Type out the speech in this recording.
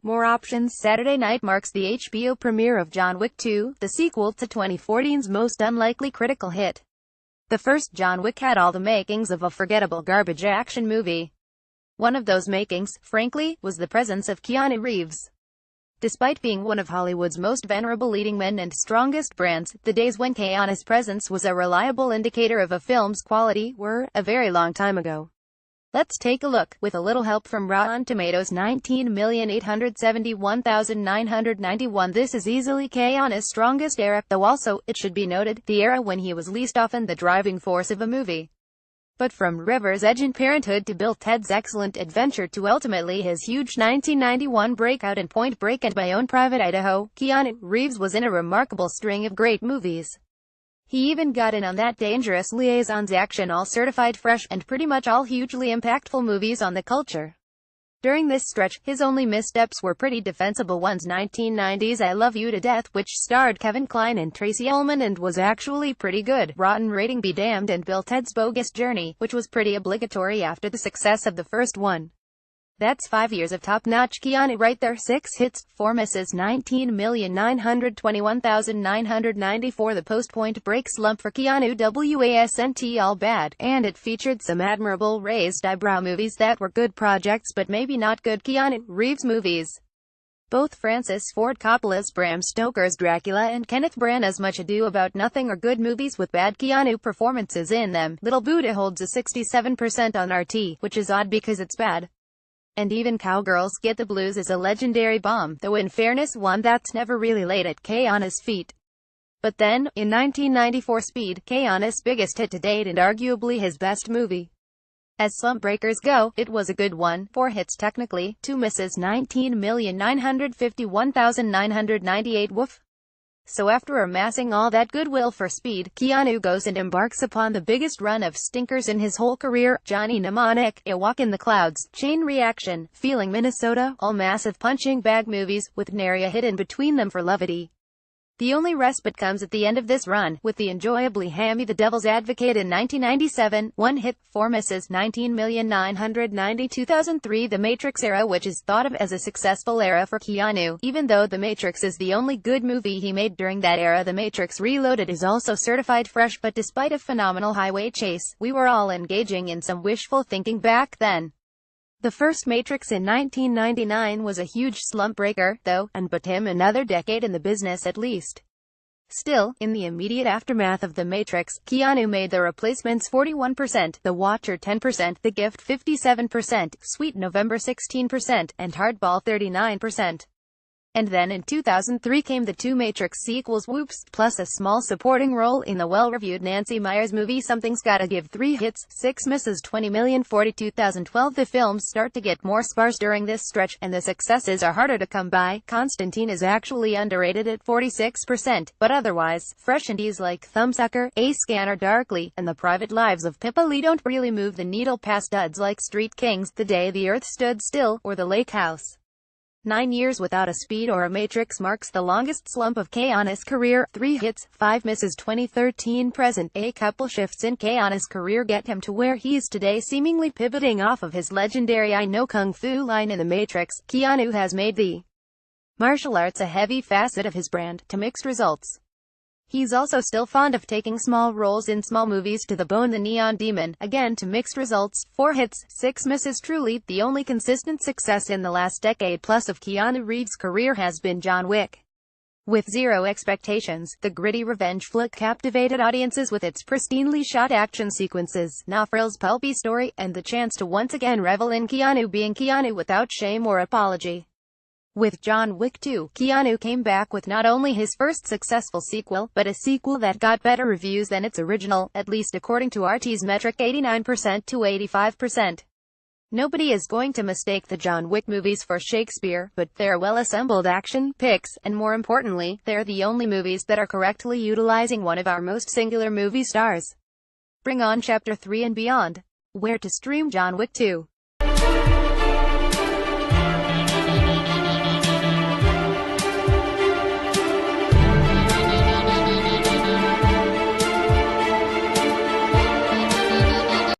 More options. Saturday night marks the HBO premiere of John Wick 2, the sequel to 2014's most unlikely critical hit. The first John Wick had all the makings of a forgettable garbage action movie. One of those makings, frankly, was the presence of Keanu Reeves. Despite being one of Hollywood's most venerable leading men and strongest brands, the days when Keanu's presence was a reliable indicator of a film's quality were a very long time ago. Let's take a look. With a little help from Rotten Tomatoes, 19,871,991, this is easily Keanu's strongest era, though also, it should be noted, the era when he was least often the driving force of a movie. But from River's Edge in Parenthood to Bill Ted's Excellent Adventure to ultimately his huge 1991 breakout in Point Break and My Own Private Idaho, Keanu Reeves was in a remarkable string of great movies. He even got in on that Dangerous Liaisons action, all certified fresh, and pretty much all hugely impactful movies on the culture. During this stretch, his only missteps were pretty defensible ones. 1990's I Love You to Death, which starred Kevin Kline and Tracey Ullman and was actually pretty good. Rotten Rating Be Damned, and Bill Ted's Bogus Journey, which was pretty obligatory after the success of the first one. That's 5 years of top-notch Keanu right there. 6 hits, 4 misses. 19,921,994. The post-Point Break slump for Keanu wasn't all bad, and it featured some admirable raised eyebrow movies that were good projects but maybe not good Keanu Reeves movies. Both Francis Ford Coppola's Bram Stoker's Dracula and Kenneth Branagh's Much Ado About Nothing are good movies with bad Keanu performances in them. Little Buddha holds a 67% on RT, which is odd because it's bad. And even Cowgirls Get the Blues is a legendary bomb, though in fairness one that's never really laid at Keanu's feet. But then, in 1994, Speed, Keanu's biggest hit to date and arguably his best movie. As slump breakers go, it was a good one. 4 hits technically, 2 misses. 19,951,998. Woof. So after amassing all that goodwill for Speed, Keanu goes and embarks upon the biggest run of stinkers in his whole career. Johnny Mnemonic, A Walk in the Clouds, Chain Reaction, Feeling Minnesota, all massive punching bag movies, with nary a hit in between them for levity. The only respite comes at the end of this run, with the enjoyably hammy The Devil's Advocate in 1997, 1 hit, 4 misses. 19,992,003. The Matrix era, which is thought of as a successful era for Keanu, even though The Matrix is the only good movie he made during that era. The Matrix Reloaded is also certified fresh, but despite a phenomenal highway chase, we were all engaging in some wishful thinking back then. The first Matrix in 1999 was a huge slump breaker, though, and put him another decade in the business at least. Still, in the immediate aftermath of The Matrix, Keanu made The Replacements 41%, The Watcher 10%, The Gift 57%, Sweet November 16%, and Hardball 39%. And then in 2003 came the 2 Matrix sequels, Whoops, plus a small supporting role in the well-reviewed Nancy Meyers movie Something's Gotta Give. 3 hits, 6 misses. 20,042,012. The films start to get more sparse during this stretch, and the successes are harder to come by. Constantine is actually underrated at 46%, but otherwise, fresh indies like Thumbsucker, A Scanner Darkly, and The Private Lives of Pippa Lee don't really move the needle past duds like Street Kings, The Day the Earth Stood Still, or The Lake House. 9 years without a Speed or a Matrix marks the longest slump of Keanu's career. 3 hits, 5 misses. 2013 present. A couple shifts in Keanu's career get him to where he's today, seemingly pivoting off of his legendary I know kung fu line in The Matrix. Keanu has made the martial arts a heavy facet of his brand, to mixed results. He's also still fond of taking small roles in small movies, to the bone. The Neon Demon, again to mixed results. 4 hits, 6 misses. Truly, the only consistent success in the last decade plus of Keanu Reeves' career has been John Wick. With zero expectations, the gritty revenge flick captivated audiences with its pristinely shot action sequences, no-frills pulpy story, and the chance to once again revel in Keanu being Keanu without shame or apology. With John Wick 2, Keanu came back with not only his first successful sequel, but a sequel that got better reviews than its original, at least according to RT's metric, 89% to 85%. Nobody is going to mistake the John Wick movies for Shakespeare, but they're well-assembled action pics, and more importantly, they're the only movies that are correctly utilizing one of our most singular movie stars. Bring on Chapter 3 and beyond. Where to stream John Wick 2.